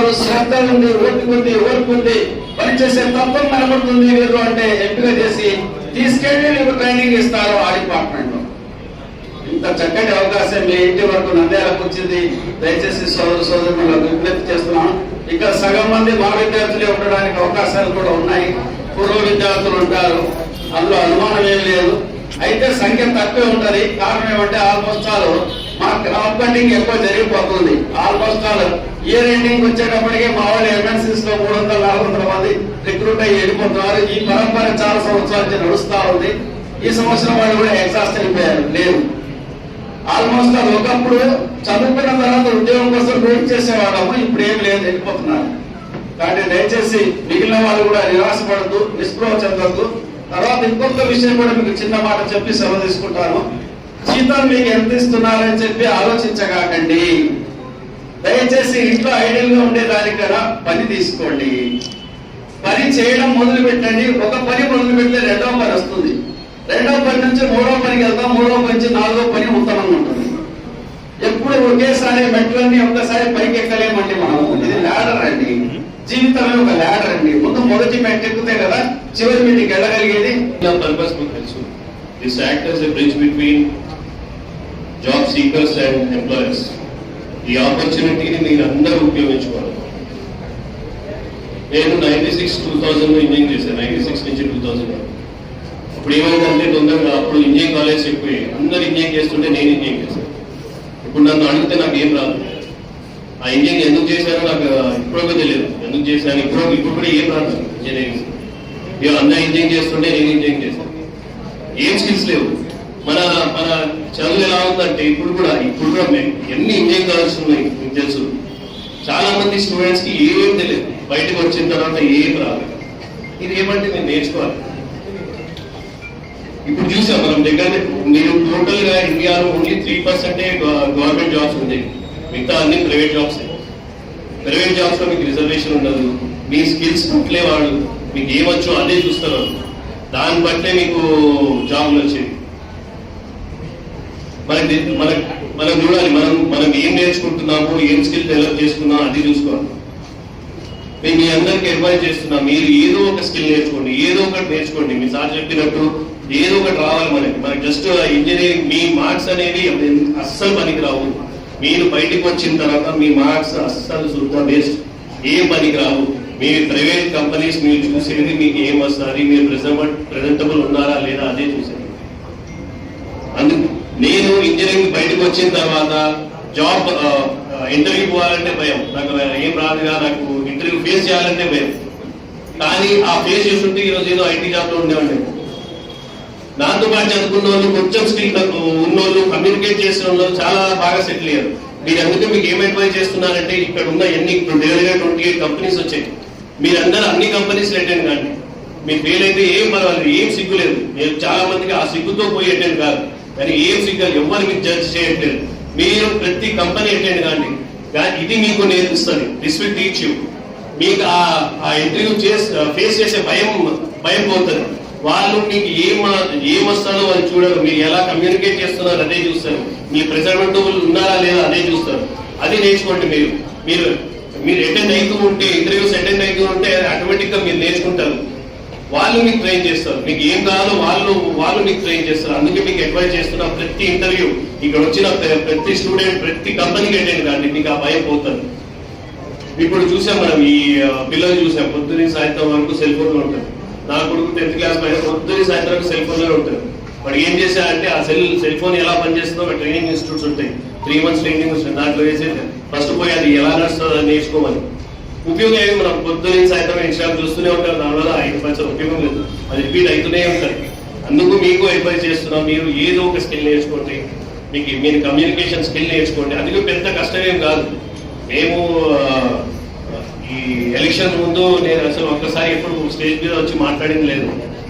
ఉన్నారు, శ్రద్ధ ఉంది, ఓర్పు ఉంది, పనిచేసే తత్వం కనబడుతుంది వీరు అంటే ఎంపిక చేసి తీసుకెళ్లి మీకు ట్రైనింగ్ ఇస్తారు ఆ డిపార్ట్మెంట్ లో. ఇంత చక్కటి అవకాశం మీ ఇంటి వరకు నంద్యాలకు వచ్చింది. దయచేసి సోదరులకు విజ్ఞప్తి చేస్తున్నాం. ఇక్కడ సగం మంది మా విద్యార్థులే ఉండడానికి అవకాశాలు కూడా ఉన్నాయి. పూర్వ విద్యార్థులు ఉంటారు, అందులో అనుమానం ఏం లేదు. అయితే సంఖ్య తక్కువే ఉంటది. కారణం ఏమంటే ఆల్మోస్ట్ ఆల్ మా క్రాప్ కటింగ్ ఎక్కువ జరిగిపోతుంది. ఆల్మోస్ట్ ఆల్ ఇయర్ ఎండింగ్ వచ్చేటప్పటికే మా వాళ్ళు ఎంఎన్సీస్ లో 300-400 మంది రిక్రూట్ అయ్యి వెళ్ళిపోతున్నారు. ఈ పరంపర చాలా సంవత్సరాల నుంచి నడుస్తా ఉంది. ఈ సంవత్సరం వాళ్ళు కూడా ఎగ్జాస్ట్ అయిపోయారు. లేదు, ఆల్మోస్ట్ ఆల్ ఒకప్పుడు చదువుకున్న తర్వాత ఉద్యోగం కోసం వెయిట్ చేసేవాళ్ళము, ఇప్పుడు ఏం లేదు, వెళ్ళిపోతున్నారు. కాబట్టి దయచేసి మిగిలిన వాళ్ళు కూడా నిరాశపడద్దు, నిస్పృహ చెందొద్దు. తర్వాత ఇంకొక విషయం కూడా మీకు చిన్న మాట చెప్పి సెలవు తీసుకుంటాను. జీతం మీకు ఎంత ఇస్తున్నారని చెప్పి ఆలోచించగాకండి. దయచేసి ఇంట్లో ఐడియల్ గా ఉండేదానికన్నా పని తీసుకోండి. పని చేయడం మొదలు పెట్టండి. ఒక పని మొదలు పెడితే రెండవ పని వస్తుంది. రెండవ పని నుంచి మూడవ పనికి వెళ్తాం. మూడవ పని నుంచి నాలుగో పని ఉత్తమంగా ఉంటుంది. ఎప్పుడు ఒకేసారి మెట్లన్నీ ఒక్కసారి పైకి ఎక్కలేమండి మనము. ఇది ల్యాడర్ అండి, జీవితమే ఒక ల్యాడర్ అండి. ముందు మొదటి మెట్టు ఎక్కుతే కదా చివరి మీటికి వెళ్ళగలిగేది. పర్పస్ మీకు తెలుసు. This act as a bridge between job seekers and employers. ఈ ఆపర్చునిటీని మీరు అందరూ ఉపయోగించుకోవాలి. నేను 96-2000 లో ఇంజనీరింగ్ చేశాను. 96 నుంచి 2000. అప్పుడు ఏమైందంటే తొందరగా అప్పుడు ఇంజనీరింగ్ కాలేజ్ ఎక్కువ, అందరు ఇంజనీరింగ్ చేస్తుంటే నేను ఇంజనీరింగ్ చేశాను. ఇప్పుడు నన్ను అడిగితే నాకు ఏం రాదు. ఆ ఇంజనీరింగ్ ఎందుకు చేశానో నాకు ఇప్పుడో తెలియదు. ఎందుకు చేశాను ఇప్పుడు కూడా ఏం రాదు ఇంజనీరింగ్. అందరూ ఇంజనీరింగ్ చేస్తుంటే నేను ఇంజనీరింగ్ చేశాను. ఏం స్కిల్స్ లేవు. మన మన చదువు ఎలా ఉందంటే ఇప్పుడు కూడా ఎన్ని ఇంజనీరింగ్ కాలేజ్ ఉన్నాయి మీకు తెలుసు. చాలా మంది స్టూడెంట్స్ కి ఏమేం తెలియదు. బయటకు వచ్చిన తర్వాత ఏం రాదు. ఇది ఏమంటే నేను నేర్చుకోవాలి. ఇప్పుడు చూసాం మనం దగ్గర మీరు టోటల్ గా ఇండియాలో ఓన్లీ 3% గవర్నమెంట్ జాబ్స్ ఉంది. మిగతా అన్ని ప్రైవేట్ జాబ్స్. ప్రైవేట్ జాబ్స్ లో మీకు రిజర్వేషన్ ఉండదు. మీ స్కిల్స్ పుట్లే వాళ్ళు మీకు ఏమొచ్చో అదే చూస్తారు. దాన్ని బట్టే మీకు జాబ్లు వచ్చేది. మనం చూడాలి, మనం ఏం నేర్చుకుంటున్నాము, ఏం స్కిల్ డెవలప్ చేసుకున్నాం అది చూసుకోవాలి. నేను మీ అందరికి అడ్వైజ్ చేస్తున్నా, మీరు ఏదో ఒక స్కిల్ నేర్చుకోండి, ఏదో ఒకటి నేర్చుకోండి. మీ సార్ చెప్పినట్టు ఏదో ఒకటి రావాలి మనకి జస్ట్ ఇంజనీరింగ్ మీ మార్క్స్ అనేవి అస్సలు పనికి రావు. మీరు బయటకు వచ్చిన తర్వాత మీ మార్క్స్ అస్సలు శుద్ధ వేస్ట్, ఏం పనికి రావు. మీ ప్రైవేట్ కంపెనీస్ మీరు చూసేది మీకు ఏం వస్తుంది, మీరు ప్రెజెంటబుల్ ఉన్నారా లేదా అదే చూసేది. అందుకు నేను ఇంజనీరింగ్ బయటకు వచ్చిన తర్వాత జాబ్ ఇంటర్వ్యూ పోవాలంటే భయం. నాకు ఏం రాదుగా, నాకు ఇంటర్వ్యూ ఫేస్ చేయాలంటే భయం. కానీ ఆ ఫేస్ చేస్తుంటే ఈరోజు ఏదో ఐటీ జాబ్ లో ఉండేవాడి. నాతో పాటు చదువుకున్న వాళ్ళు, కొంచెం స్కిల్ ఉన్నోళ్ళు, కమ్యూనికేట్ చేసిన వాళ్ళు చాలా బాగా సెటిల్ అయ్యారు. మీరు అందుకే మీకు ఏం అడ్వైజ్ చేస్తున్నారంటే ఇక్కడ ఉన్న ఎన్ని 28 కంపెనీస్ వచ్చాయి. మీరందరూ అన్ని కంపెనీస్ అటెండ్ కాండి. మీరు ఫెయిల్ అయితే ఏం పర్వాలేదు, ఏం సిగ్గు లేదు. నేను చాలా మందికి ఆ సిగ్గుతో పోయి అటెండ్ కాదు, కానీ ఏం సిగ్గాలి, ఎవరు మీకు జడ్జ్ చేయట్లేదు. మీరు ప్రతి కంపెనీ అటెండ్ కాండి. ఇది మీకు నేర్పిస్తుంది. This will teach you. మీకు ఆ ఇంటర్వ్యూ ఫేస్ చేసే భయం పోతుంది. వాళ్ళు మీకు ఏం వస్తారో వాళ్ళు చూడరు. మీరు ఎలా కమ్యూనికేట్ చేస్తున్నారు అదే చూస్తారు. మీ ప్రెజెంటబుల్ ఉన్నారా లేదా అదే చూస్తారు. అది నేర్చుకోండి. మీరు అటెండ్ అవుతూ ఉంటే, ఇంటర్వ్యూస్ అటెండ్ అవుతూ ఉంటే ఆటోమేటిక్ గా మీరు నేర్చుకుంటారు. వాళ్ళు మీకు ట్రైన్ చేస్తారు. మీకు ఏం కావాలో వాళ్ళు మీకు ట్రైన్ చేస్తారు. అందుకే మీకు అడ్వైజ్ చేస్తున్నా, ప్రతి ఇంటర్వ్యూ ఇక్కడ వచ్చిన ప్రతి స్టూడెంట్ ప్రతి కంపెనీకి అటెండ్ కాండి. మీకు ఆ భయం పోతుంది. ఇప్పుడు చూసాం మనం, ఈ పిల్లలు చూసాం పొద్దున్న సాయంత్రం వరకు సెల్ ఫోన్ లో ఉంటారు. నా కొడుకు 10th క్లాస్ పైన పొద్దున్న సాయంత్రం సెల్ ఫోన్ లో ఉంటారు. వాడు ఏం చేశారంటే ఆ సెల్ ఫోన్ ఎలా పనిచేస్తుందో ట్రైనింగ్ ఇన్స్టిట్యూట్స్ ఉంటాయి, 3 months ట్రైనింగ్ ఉంటుంది. దాంట్లో వేసి ఫస్ట్ పోయి అది ఎలా నడుస్తుందో నేర్చుకోమని. ఉపయోగం ఏమి, మనం పొద్దున్న సాయంత్రం ఇన్స్టాగ్రామ్ చూస్తూనే ఉంటారు. దానివల్ల 5 పైసలు ఉపయోగం లేదు. అది రిపీట్ అవుతూనే ఉంటుంది. అందుకు మీకు అడ్వైజ్ చేస్తున్నాం, మీరు ఏదో ఒక స్కిల్ నేర్చుకోండి. మీరు కమ్యూనికేషన్ స్కిల్ నేర్చుకోండి. అందుకే పెద్ద కష్టమేం కాదు. మేము ఈ ఎలక్షన్ ముందు నేను అసలు ఒక్కసారి ఎప్పుడు స్టేజ్ మీద వచ్చి మాట్లాడింది లేదు.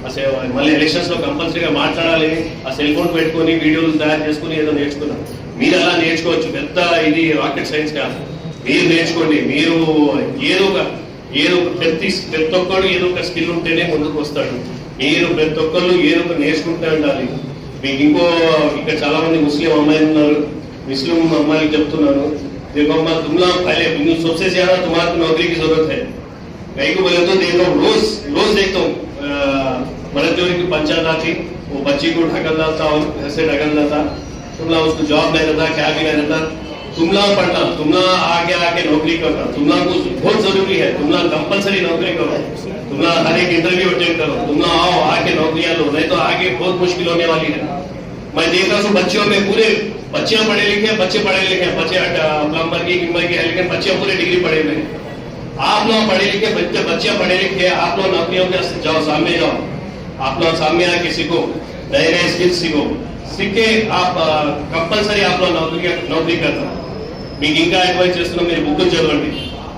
అసలు మళ్ళీ ఎలక్షన్స్ లో కంపల్సరీగా మాట్లాడాలి. ఆ సెల్ ఫోన్ పెట్టుకుని వీడియోలు తయారు చేసుకుని ఏదో నేర్చుకున్నాం. మీరు అలా నేర్చుకోవచ్చు. పెద్ద ఇది రాకెట్ సైన్స్ కాదు. మీరు నేర్చుకోండి. మీరు ప్రతి ఒక్కరు ఏదో ఒక స్కిల్ ఉంటేనే ముందుకు వస్తాడు. మీరు ప్రతి ఒక్కరు ఏదో ఒక నేర్చుకుంటూ ఉండాలి. మీకు ఇక్కడ చాలా మంది ముస్లిం అమ్మాయిలు ఉన్నారు. ముస్లిం అమ్మాయిలకు చెప్తున్నాను, देखो अम्मा तुम लोग पहले सबसे ज्यादा तुम्हारे को नौकरी की जरूरत है। कहीं को बोले तो देखो रोज देखता हूँ मरदोरी की पंचायत आती, वो बच्ची को ढकल जाता और घर से ढकल जाता, तुम लोग उसको जॉब नहीं रहता, क्या भी नहीं रहता, तुम लोग पढ़ना, तुम लोग आगे नौकरी करना, तुम लोग को बहुत जरूरी है, तुम लोग कंपलसरी नौकरी करो, तुम लोग हर एक इंटरव्यू अटेंड करो, तुम लोग आओ आके नौकरियां लो, नहीं तो आगे बहुत मुश्किल होने वाली है। मैं देख रहा हूँ बच्चों में पूरे बच्चे पढ़े लिखे, बच्चे प्लम्बर की है, लेकिन बच्चे पूरे डिग्री पढ़े हुए। आप लोग पढ़े लिखे बच्चे पढ़े लिखे, आप लोग नौकरियों के जाओ, सामने जाओ, आप लोग सामने आके सीखो, नए नए स्किल्स सीख के आप कंपलसरी आप लोग नौकरी करता। మీకు ఇంకా అడ్వైజ్ చేస్తున్నా, మీరు బుక్ చదవండి.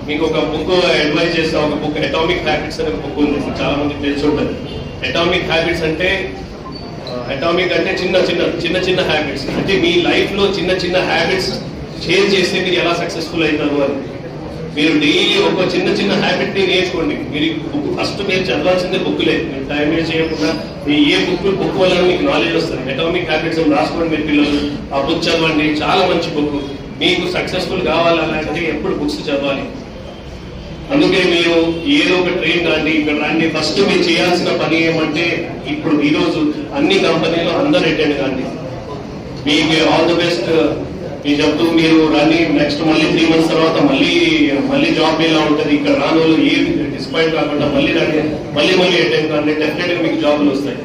మీకు ఒక బుక్ అడ్వైజ్ చేస్తా, ఒక బుక్ అటామిక్ హ్యాబిట్స్ అనే బుక్ ఉంది, చాలా మంది తెలిసి ఉంటుంది. అటామిక్ హ్యాబిట్స్ అంటే అటామిక్ అంటే చిన్న హ్యాబిట్స్, అంటే మీ లైఫ్ లో చిన్న హ్యాబిట్స్ చేంజ్ చేస్తే మీరు ఎలా సక్సెస్ఫుల్ అవుతారు అని. మీరు డైలీ ఒక చిన్న హ్యాబిట్ ని నేర్చుకోండి. మీరు బుక్ ఫస్ట్ మీరు చదవాల్సిందే బుక్లే, మీరు టైం వేస్ట్ చేయకుండా ఏ బుక్ వల్ల మీకు నాలెడ్జ్ వస్తుంది. అటామిక్ హ్యాబిట్స్ రాసుకోండి మీరు పిల్లలు, ఆ బుక్ చదవండి, చాలా మంచి బుక్. మీకు సక్సెస్ఫుల్ కావాలంటే ఎప్పుడు బుక్స్ చదవాలి. అందుకే మీరు ఏదో ఒక ట్రైన్ కాండి, ఇక్కడ రండి. ఫస్ట్ మీరు చేయాల్సిన పని ఏమంటే, ఇప్పుడు ఈరోజు అన్ని కంపెనీలో అందరు అటెండ్ కాండి. మీకు ఆల్ ది బెస్ట్ మీరు చెప్తూ మీరు రండి. నెక్స్ట్ మళ్ళీ 3 months తర్వాత మళ్ళీ జాబ్ ఎలా ఉంటుంది, ఇక్కడ రాని వాళ్ళు ఏ డిస్పాయింట్ కాకుండా మళ్ళీ రండి, మళ్ళీ అటెండ్ కాండి. డెఫినెట్ గా మీకు జాబ్లు వస్తాయి.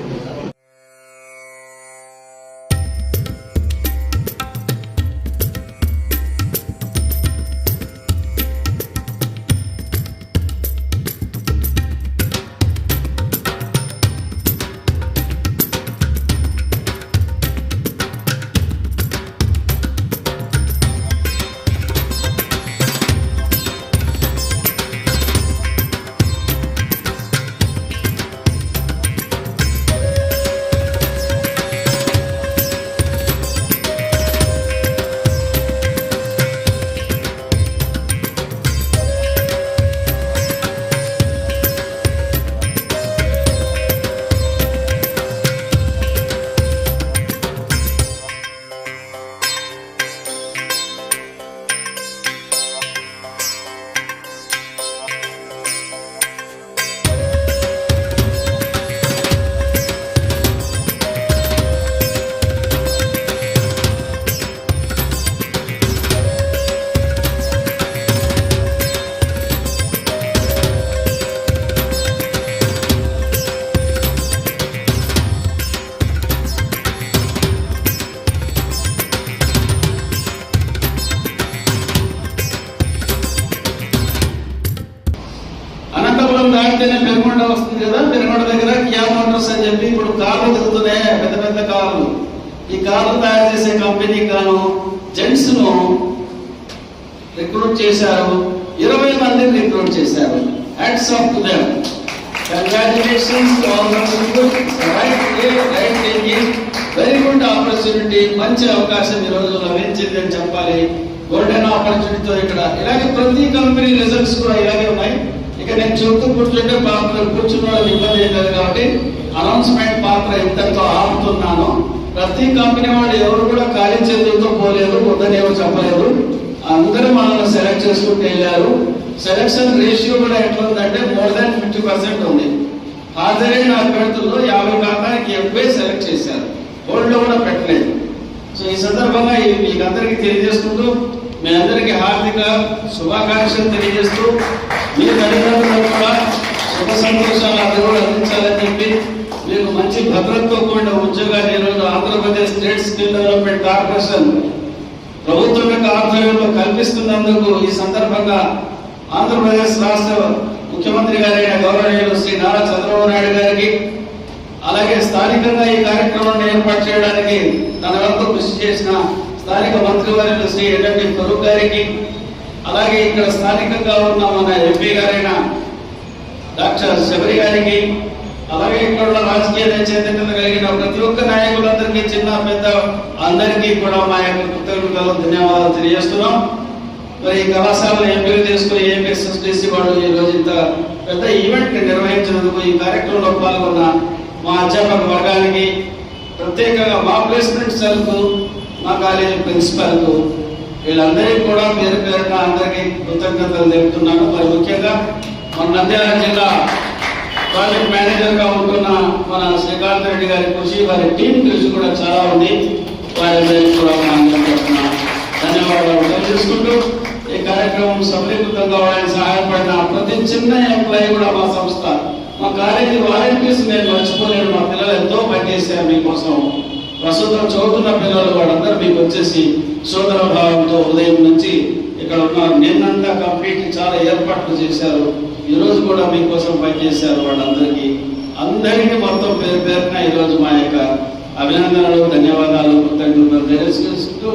దాటితేనే పెనుగొండ వస్తుంది కదా, పెనుగొండ దగ్గర క్యా మోటార్స్ అని చెప్పి ఇప్పుడు కార్లు తిరుగుతున్నాయి, పెద్ద కార్లు. ఈ కార్లు తయారు చేసే కంపెనీకి గాను జెంట్స్ ను రిక్రూట్ చేశారు, 20 మందిని రిక్రూట్ చేశారు. Hats off to them, congratulations to all the people. Right way, right thinking, very good opportunity, మంచి అవకాశం ఈ రోజు లభించింది అని చెప్పాలి. గోల్డెన్ ఆపర్చునిటీతో ఇక్కడ ఇలాగే ప్రతి కంపెనీ రిజల్ట్స్ కూడా ఇలాగే ఉన్నాయి. ఇక నేను చెబుతూ కూర్చుంటే కూర్చున్న వాళ్ళకి ఇబ్బంది లేదు కాబట్టి అనౌన్స్మెంట్ పాత్ర ఇంతతో ఆపుతున్నాను. ప్రతి కంపెనీ వాళ్ళు ఎవరు కూడా ఖాళీ చేతులతో పోలేదు, వద్దని ఎవరు చెప్పలేదు. అందరూ మనల్ని సెలెక్ట్ చేసుకుంటూ వెళ్ళారు. సెలక్షన్ రేషియో కూడా ఎట్లా ఉందంటే more than 50% ఉంది. హాజరైన అభ్యర్థుల్లో 50 శాతానికి ఎక్కువే సెలెక్ట్ చేశారు, హోల్డ్లో కూడా పెట్టలేదు. సో ఈ సందర్భంగా మీకు అందరికీ తెలియజేసుకుంటూ, మీ అందరికీ హార్దిక శుభాకాంక్షలు తెలియజేస్తూ, మీ తల్లిదండ్రులకు కూడా సుఖ సంతోషాలు అభివృద్ధి అందించాలని చెప్పి, మీకు మంచి భద్రతతో కూడిన ఉద్యోగాన్ని ఈరోజు Andhra Pradesh state skill development corporation ప్రభుత్వం యొక్క ఆధ్వర్యంలో కల్పిస్తున్నందుకు ఈ సందర్భంగా ఆంధ్రప్రదేశ్ రాష్ట్ర ముఖ్యమంత్రి గారైన గౌరవనీయులు శ్రీ నారా చంద్రబాబు నాయుడు గారికి, అలాగే స్థానికంగా ఈ కార్యక్రమాన్ని ఏర్పాటు చేయడానికి తన వంతు కృషి చేసిన స్థానిక మంత్రివర్యులు శ్రీ ఎన్ఎండి ఫరూక్ గారికి, అలాగే ఇక్కడ స్థానికంగా ఉన్న మన ఎంపీ గారైన డాక్టర్ శబరి గారికి, అలాగే ఇక్కడ ఉన్న రాజకీయ చైతన్యత కలిగిన ప్రతి ఒక్క నాయకులందరికీ, చిన్న పెద్ద అందరికీ కూడా మా యొక్క కృతజ్ఞతలు ధన్యవాదాలు తెలియజేస్తున్నాం. మరి ఈ కళాశాలను ఎంపిక చేసుకుని ఏపీఎస్ఎస్డిసి వాళ్ళు ఈ రోజు ఇంత పెద్ద ఈవెంట్ నిర్వహించినందుకు, ఈ కార్యక్రమంలో పాల్గొన్న మా అధ్యాపక వర్గానికి, ప్రత్యేకంగా మా ప్లేస్మెంట్ సెల్కు, మా కాలేజీ ప్రిన్సిపల్కు, వీళ్ళందరికీ కూడా పేరు పేరున అందరికీ కృతజ్ఞతలు తెలుపుతున్నాను. మరి ముఖ్యంగా మన నంద్యాల జిల్లా ప్రాజెక్ట్ మేనేజర్ గా ఉంటున్న మన శ్రీకాంత్ రెడ్డి గారి కృషి, వారి టీం కృషి కూడా చాలా ఉంది. వారందరికీ కూడా ధన్యవాదాలు తెలియజేసుకుంటూ ఈ కార్యక్రమం సఫలీకృతంగా వారికి సహాయపడిన ప్రతి చిన్న ఎంప్లాయీ కూడా మా సంస్థ, మా కాలేజీ వాలంటీర్స్ నేను మర్చిపోలేను. మా పిల్లలు ఎంతో పనిచేశారు మీకోసం. ప్రస్తుతం చదువుతున్న పిల్లలు వాళ్ళందరూ మీకు వచ్చేసి సోదర భావంతో ఉదయం నుంచి ఇక్కడ ఉన్నారు. నిన్నంతా కంప్లీట్ చాలా ఏర్పాట్లు చేశారు. ఈ రోజు కూడా మీకోసం పనిచేశారు. అందరికీ మొత్తం పేరు పేరున ఈరోజు మా యొక్క అభినందనలు, ధన్యవాదాలు, కృతజ్ఞతలు తెలియజేస్తూ